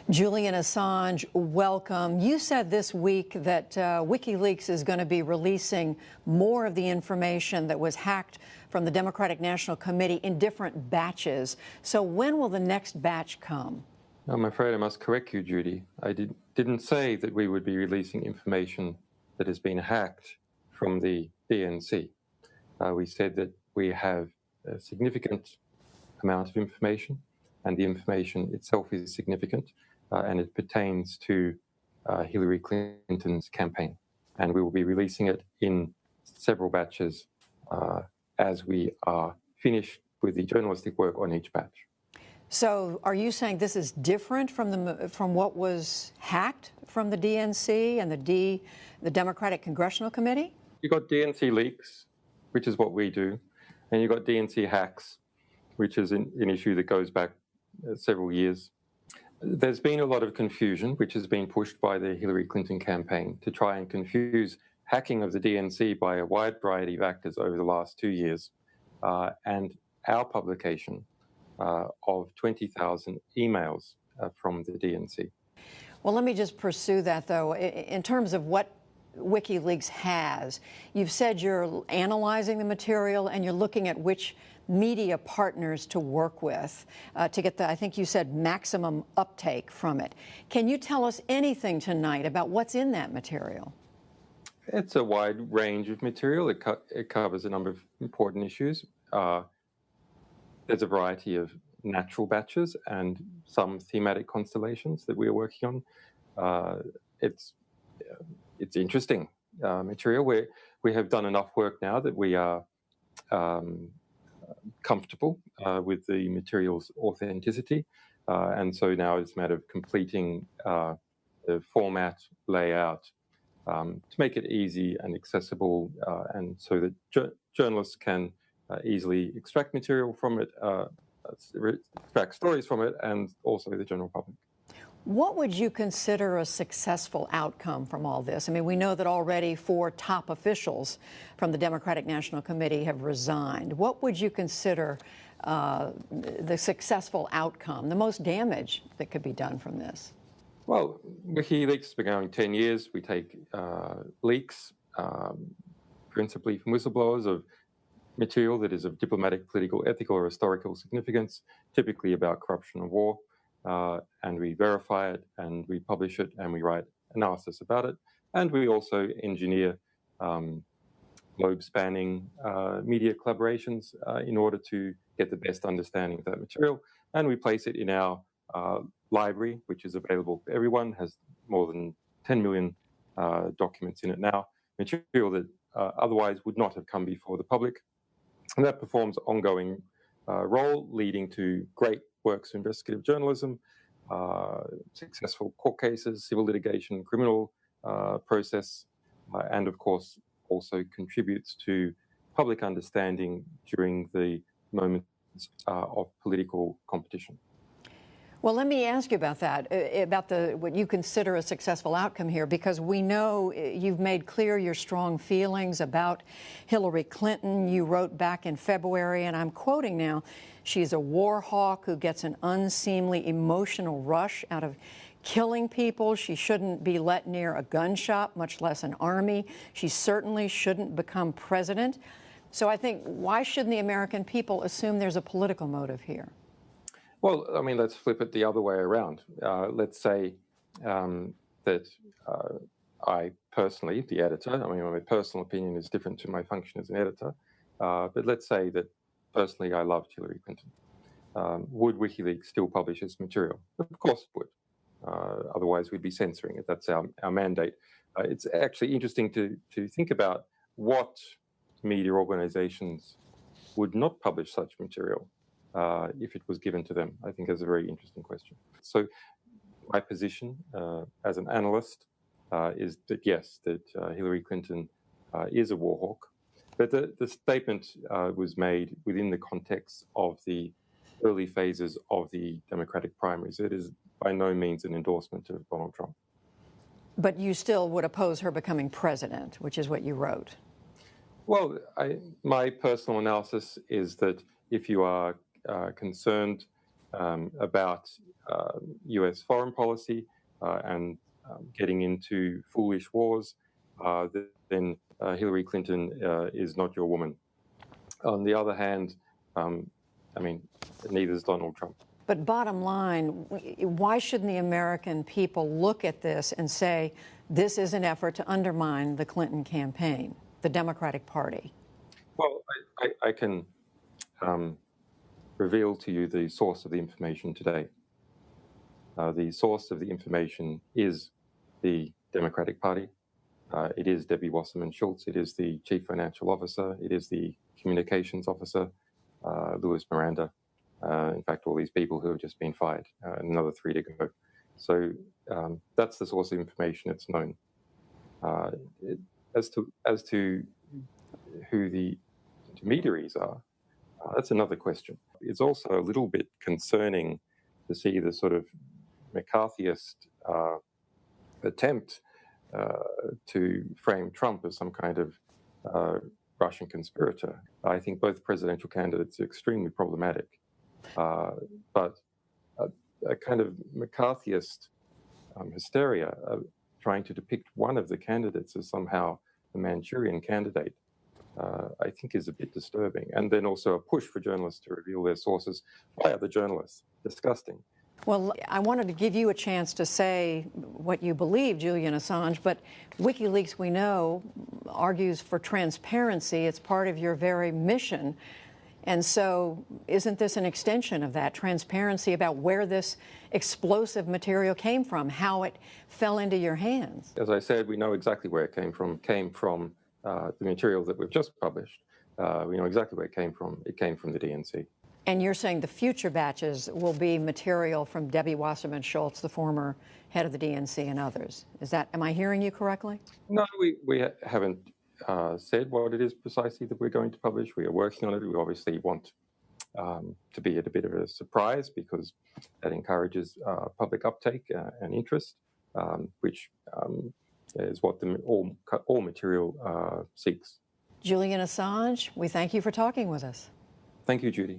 Julian Assange, welcome. You said this week that WikiLeaks is going to be releasing more of the information that was hacked from the Democratic National Committee in different batches. So when will the next batch come? I'm afraid I must correct you, Judy. I didn't say that we would be releasing information that has been hacked from the DNC. We said that we have a significant amount of information, and the information itself is significant, and it pertains to Hillary Clinton's campaign. And we will be releasing it in several batches as we are finished with the journalistic work on each batch. So are you saying this is different from what was hacked from the DNC and the Democratic Congressional Committee? You've got DNC leaks, which is what we do, and you've got DNC hacks, which is an issue that goes back several years. There's been a lot of confusion, which has been pushed by the Hillary Clinton campaign to try and confuse hacking of the DNC by a wide variety of actors over the last 2 years, and our publication of 20,000 emails from the DNC. Well, let me just pursue that, though. In terms of what WikiLeaks has, you've said you're analyzing the material and you're looking at which media partners to work with to get the, I think you said, maximum uptake from it. Can you tell us anything tonight about what's in that material? It's a wide range of material. It covers a number of important issues. There's a variety of natural batches and some thematic constellations that we are working on. It's interesting material. We have done enough work now that we are comfortable with the material's authenticity. And so now it's a matter of completing the format, layout, to make it easy and accessible, and so that journalists can easily extract material from it, extract stories from it, and also the general public. What would you consider a successful outcome from all this? I mean, we know that already 4 top officials from the Democratic National Committee have resigned. What would you consider the successful outcome, the most damage that could be done from this? Well, WikiLeaks has been going 10 years. We take leaks, principally from whistleblowers, of material that is of diplomatic, political, ethical, or historical significance, typically about corruption and war. And we verify it, and we publish it, and we write analysis about it. And we also engineer globe-spanning media collaborations in order to get the best understanding of that material. And we place it in our library, which is available to everyone, has more than 10 million documents in it now, material that otherwise would not have come before the public. And that performs ongoing role, leading to great works of investigative journalism, successful court cases, civil litigation, criminal process, and of course also contributes to public understanding during the moments of political competition. Well, let me ask you about that, about what you consider a successful outcome here, because we know you've made clear your strong feelings about Hillary Clinton. You wrote back in February, and I'm quoting now, she's a war hawk who gets an unseemly emotional rush out of killing people. She shouldn't be let near a gun shop, much less an army. She certainly shouldn't become president. So I think, why shouldn't the American people assume there's a political motive here? Well, I mean, let's flip it the other way around. Let's say that I personally, the editor, I mean, my personal opinion is different to my function as an editor, but let's say that personally I loved Hillary Clinton. Would WikiLeaks still publish its material? Of course it would. Otherwise, we'd be censoring it. That's our mandate. It's actually interesting to think about what media organizations would not publish such material if it was given to them. I think that's a very interesting question. So my position as an analyst is that, yes, that Hillary Clinton is a war hawk, but the statement was made within the context of the early phases of the Democratic primaries. It is by no means an endorsement of Donald Trump. But you still would oppose her becoming president, which is what you wrote. Well, my personal analysis is that if you are concerned about US foreign policy and getting into foolish wars, then Hillary Clinton is not your woman. On the other hand, I mean, neither is Donald Trump. But bottom line, why shouldn't the American people look at this and say, this is an effort to undermine the Clinton campaign, the Democratic Party? Well, I can reveal to you the source of the information today. The source of the information is the Democratic Party. It is Debbie Wasserman Schultz. It is the Chief Financial Officer. It is the Communications Officer, Louis Miranda. In fact, all these people who have just been fired, another 3 to go. So that's the source of information. It's known. As to who the intermediaries are, that's another question. It's also a little bit concerning to see the sort of McCarthyist attempt to frame Trump as some kind of Russian conspirator. I think both presidential candidates are extremely problematic. But a kind of McCarthyist hysteria trying to depict one of the candidates as somehow a Manchurian candidate, I think is a bit disturbing. And then also a push for journalists to reveal their sources by other journalists. Disgusting. Well, I wanted to give you a chance to say what you believe, Julian Assange, but WikiLeaks, we know, argues for transparency. It's part of your very mission. And so isn't this an extension of that, transparency about where this explosive material came from, how it fell into your hands? As I said, we know exactly where it came from. The material that we've just published. We know exactly where it came from. It came from the DNC. And you're saying the future batches will be material from Debbie Wasserman Schultz, the former head of the DNC, and others. Am I hearing you correctly? No, we haven't said what it is precisely that we're going to publish. We are working on it. We obviously want to be at a bit of a surprise because that encourages public uptake and interest, which is what all material seeks. Julian Assange, we thank you for talking with us. Thank you, Judy.